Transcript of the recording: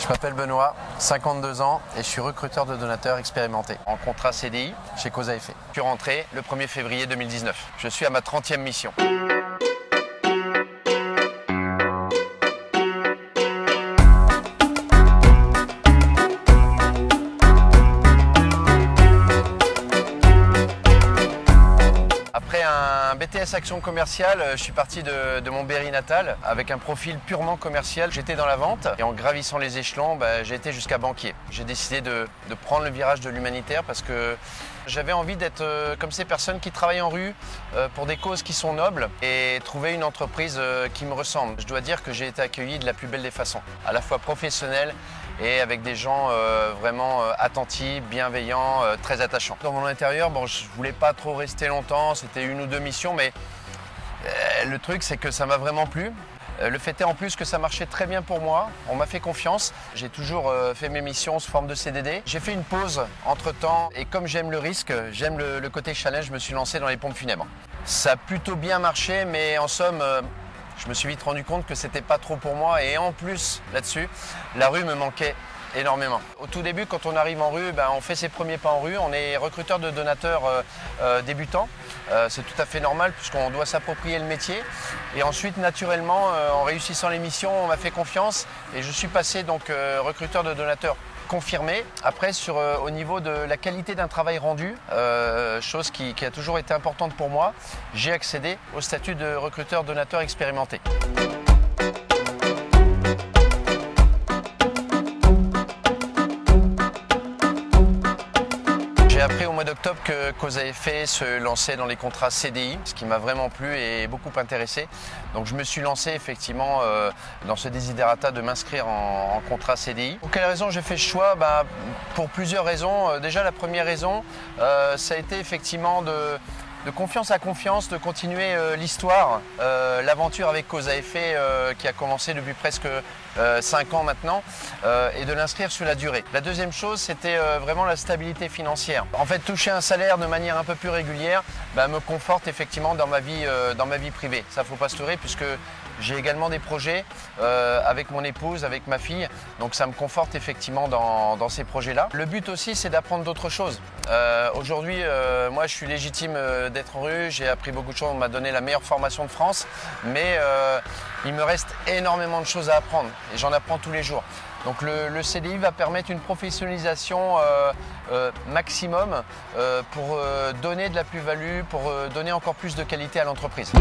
Je m'appelle Benoît, 52 ans et je suis recruteur de donateurs expérimenté en contrat CDI chez Cause à Effet. Je suis rentré le 1er février 2019. Je suis à ma 30e mission. Après un BTS Action Commerciale, je suis parti de mon Berry natal avec un profil purement commercial. J'étais dans la vente et en gravissant les échelons, j'ai été jusqu'à banquier. J'ai décidé de prendre le virage de l'humanitaire parce que j'avais envie d'être comme ces personnes qui travaillent en rue pour des causes qui sont nobles et trouver une entreprise qui me ressemble. Je dois dire que j'ai été accueilli de la plus belle des façons, à la fois professionnelle et avec des gens vraiment attentifs, bienveillants, très attachants. Dans mon intérieur, je ne voulais pas trop rester longtemps, c'était 1 ou 2 missions, mais le truc c'est que ça m'a vraiment plu. Le fait est en plus que ça marchait très bien pour moi, on m'a fait confiance. J'ai toujours fait mes missions sous forme de CDD. J'ai fait une pause entre-temps et comme j'aime le risque, j'aime le côté challenge, je me suis lancé dans les pompes funèbres. Ça a plutôt bien marché, mais en somme, je me suis vite rendu compte que c'était pas trop pour moi et en plus, là-dessus, la rue me manquait énormément. Au tout début, quand on arrive en rue, on fait ses premiers pas en rue, on est recruteur de donateurs débutants. C'est tout à fait normal puisqu'on doit s'approprier le métier. Et ensuite, naturellement, en réussissant les missions, on m'a fait confiance et je suis passé donc recruteur de donateurs confirmé. Après, au niveau de la qualité d'un travail rendu, chose qui a toujours été importante pour moi, j'ai accédé au statut de recruteur donateur expérimenté. J'ai appris au mois d'octobre que Cause à Effet se lançait dans les contrats CDI, ce qui m'a vraiment plu et beaucoup intéressé. Donc je me suis lancé effectivement dans ce desiderata de m'inscrire en contrat CDI. Pour quelles raisons j'ai fait ce choix? Pour plusieurs raisons. Déjà la première raison, ça a été effectivement de confiance à confiance, de continuer l'histoire, l'aventure avec Cause à Effet qui a commencé depuis presque 5 ans maintenant et de l'inscrire sur la durée. La deuxième chose, c'était vraiment la stabilité financière. En fait, toucher un salaire de manière un peu plus régulière me conforte effectivement dans ma vie privée. Ça, faut pas se leurrer puisque j'ai également des projets avec mon épouse, avec ma fille, donc ça me conforte effectivement dans ces projets-là. Le but aussi, c'est d'apprendre d'autres choses. Aujourd'hui, moi, je suis légitime d'être en rue, j'ai appris beaucoup de choses, on m'a donné la meilleure formation de France, mais il me reste énormément de choses à apprendre et j'en apprends tous les jours. Donc le CDI va permettre une professionnalisation maximum pour donner de la plus-value, pour donner encore plus de qualité à l'entreprise.